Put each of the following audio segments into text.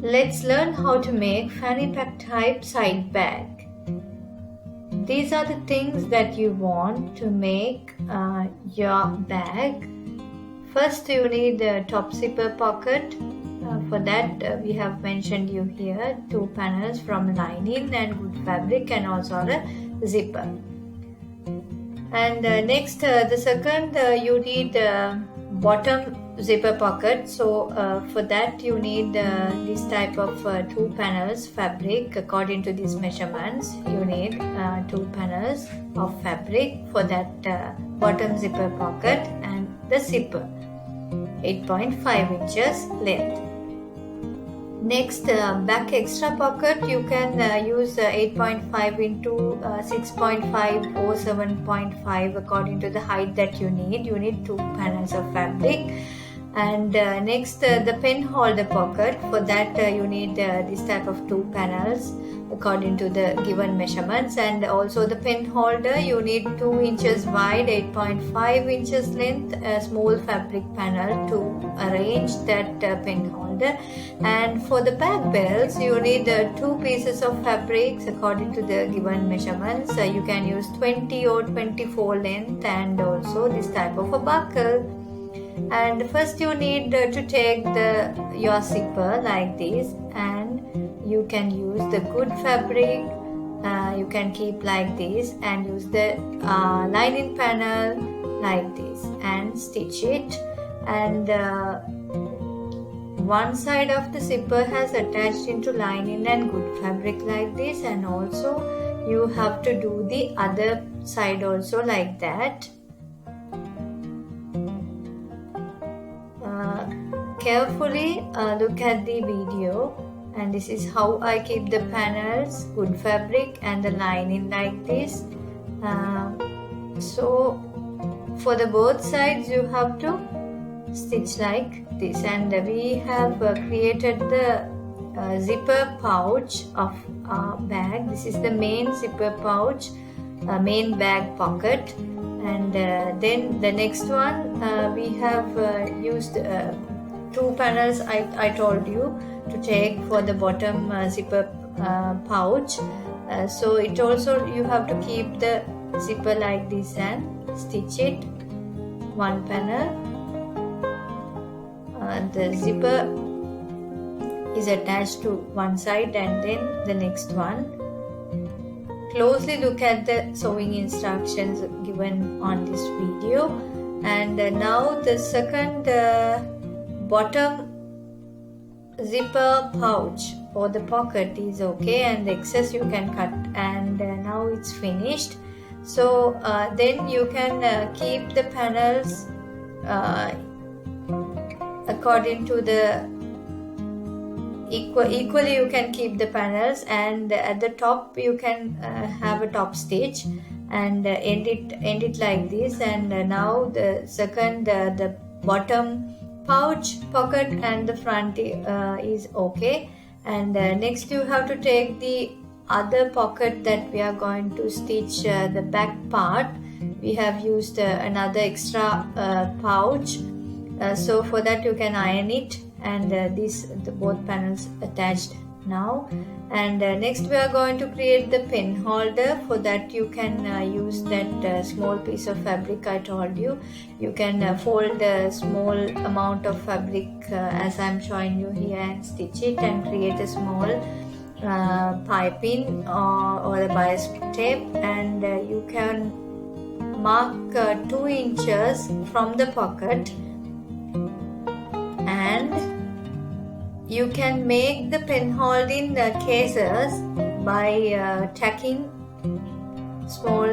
Let's learn how to make fanny pack type side bag. These are the things that you want to make your bag. First you need a top zipper pocket. For that we have mentioned you here 2 panels from lining and good fabric and also a zipper. And next the second you need bottom zipper pocket. So for that you need this type of 2 panels fabric. According to these measurements you need 2 panels of fabric for that bottom zipper pocket and the zipper 8.5 inches length. Next back extra pocket you can use 8.5 into 6.5 or 7.5 according to the height that you need. You need 2 panels of fabric. And next the pen holder pocket. For that you need this type of 2 panels according to the given measurements. And also the pen holder you need 2 inches wide, 8.5 inches length, a small fabric panel to arrange that pen holder. And for the back belts you need 2 pieces of fabrics according to the given measurements. You can use 20 or 24 length and also this type of a buckle. And first you need to take your zipper like this, and you can use the good fabric. You can keep like this and use the lining panel like this and stitch it. And one side of the zipper has attached into lining and good fabric like this, and also you have to do the other side also like that. Carefully look at the video, and this is how I keep the panels, good fabric and the lining like this. So for the both sides you have to stitch like this. And we have created the zipper pouch of our bag. This is the main zipper pouch, main bag pocket. And then the next one we have used 2 panels I told you to take for the bottom zipper pouch. So it also you have to keep the zipper like this and stitch it. One panel, the zipper is attached to one side and then the next one. Closely look at the sewing instructions given on this video. And now the second bottom zipper pouch or the pocket is okay, and the excess you can cut. And now it's finished. So then you can keep the panels according to the equally you can keep the panels, and at the top you can have a top stitch and end it like this. And now the second the bottom pouch pocket and the front is okay. And next you have to take the other pocket that we are going to stitch the back part. We have used another extra pouch, so for that you can iron it, and the both panels attached now. And next we are going to create the pen holder. For that you can use that small piece of fabric I told you. You can fold a small amount of fabric as I am showing you here and stitch it and create a small piping or a bias tape. And you can mark 2 inches from the pocket, and you can make the pen holding cases by tacking small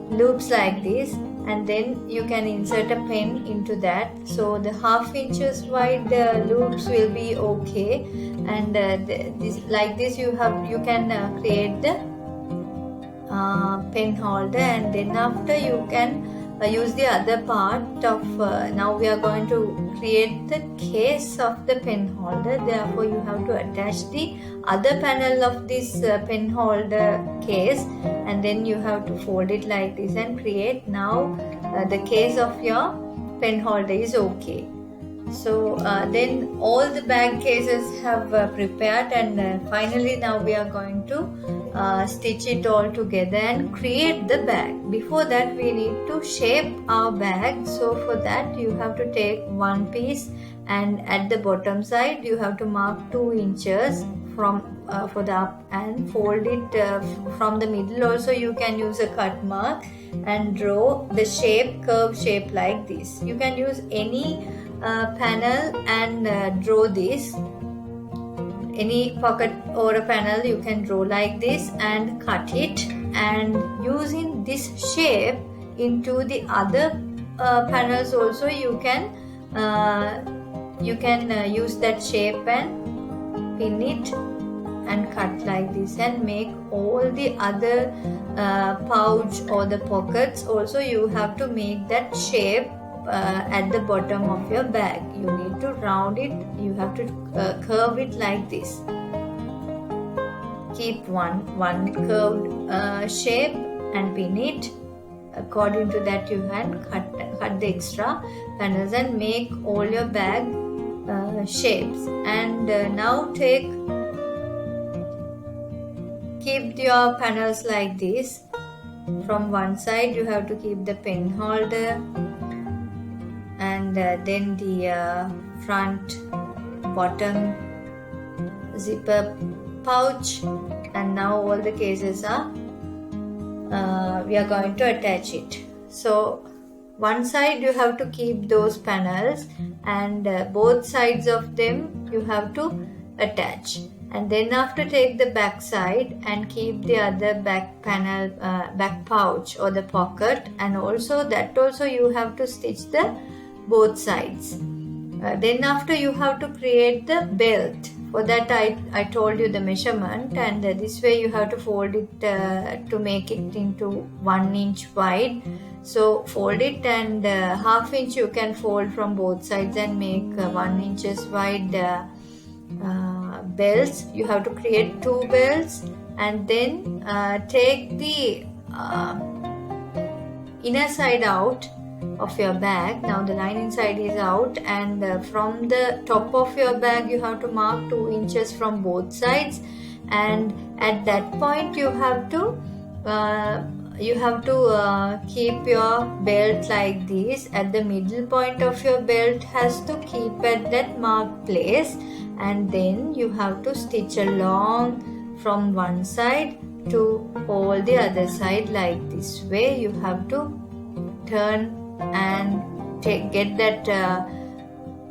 loops like this, and then you can insert a pen into that. So the 1/2 inches wide loops will be okay. And like this you can create the pen holder. And then after you can use the other part of now we are going to create the case of the pen holder. Therefore you have to attach the other panel of this pen holder case, and then you have to fold it like this and create. Now the case of your pen holder is okay. So then all the bag cases have prepared, and finally now we are going to stitch it all together and create the bag. Before that we need to shape our bag. So for that you have to take one piece, and at the bottom side you have to mark 2 inches from for the up, and fold it from the middle. Also you can use a cut mark and draw the shape, curve shape like this. You can use any panel and draw this. Any pocket or a panel you can draw like this and cut it, and using this shape into the other panels also you can use that shape and pin it and cut like this, and make all the other pouch or the pockets also you have to make that shape at the bottom of your bag. You need to round it, you have to curve it like this. Keep one curved shape and pin it. According to that you can cut the extra panels and make all your bag shapes. And now keep your panels like this. From one side you have to keep the pen holder, and then the front bottom zipper pouch, and now all the cases are we are going to attach it. So one side you have to keep those panels, and both sides of them you have to attach, and then after take the back side and keep the other back panel, back pouch or the pocket, and also you have to stitch the both sides. Then after you have to create the belt. For that I told you the measurement, and this way you have to fold it to make it into 1 inch wide. So fold it, and half inch you can fold from both sides and make 1 inches wide belts. You have to create 2 belts, and then take the inner side out of your bag. Now the lining side is out, and from the top of your bag you have to mark 2 inches from both sides, and at that point you have to keep your belt like this. At the middle point of your belt has to keep at that marked place, and then you have to stitch along from one side to all the other side like this way. You have to turn and get that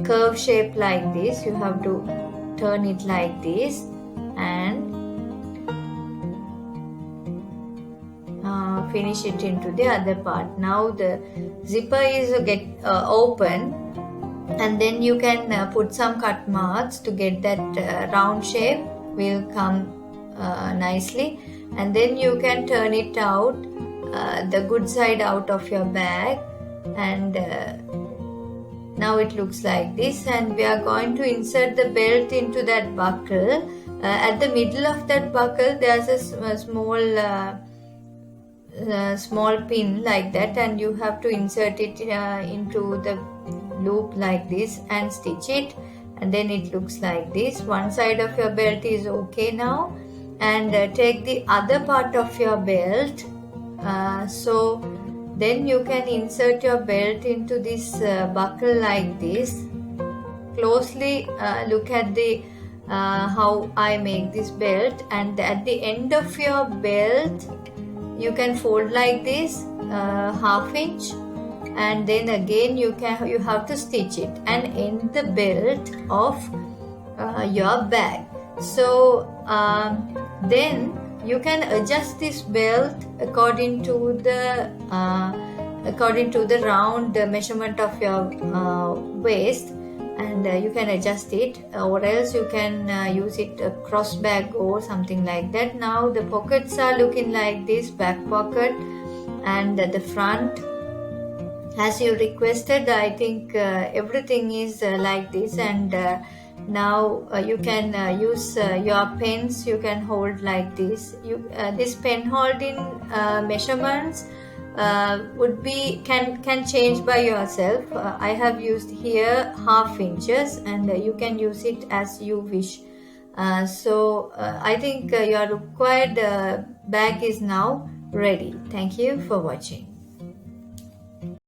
curve shape like this. You have to turn it like this and finish it into the other part. Now the zipper is open, and then you can put some cut marks to get that round shape will come nicely, and then you can turn it out, the good side out of your bag, and now it looks like this. And we are going to insert the belt into that buckle. At the middle of that buckle there's a small pin like that, and you have to insert it into the loop like this and stitch it, and then it looks like this. One side of your belt is okay now, and take the other part of your belt. So then you can insert your belt into this buckle like this. Closely look at the how I make this belt, and at the end of your belt you can fold like this, half inch, and then again you have to stitch it and end the belt of your bag. So then you can adjust this belt according to the round measurement of your waist, and you can adjust it, or else you can use it a cross bag or something like that. Now the pockets are looking like this, back pocket and the front as you requested. I think everything is like this, and now you can use your pens. You can hold like this. This pen holding measurements would be can change by yourself. I have used here half inches, and you can use it as you wish. I think your required bag is now ready. Thank you for watching.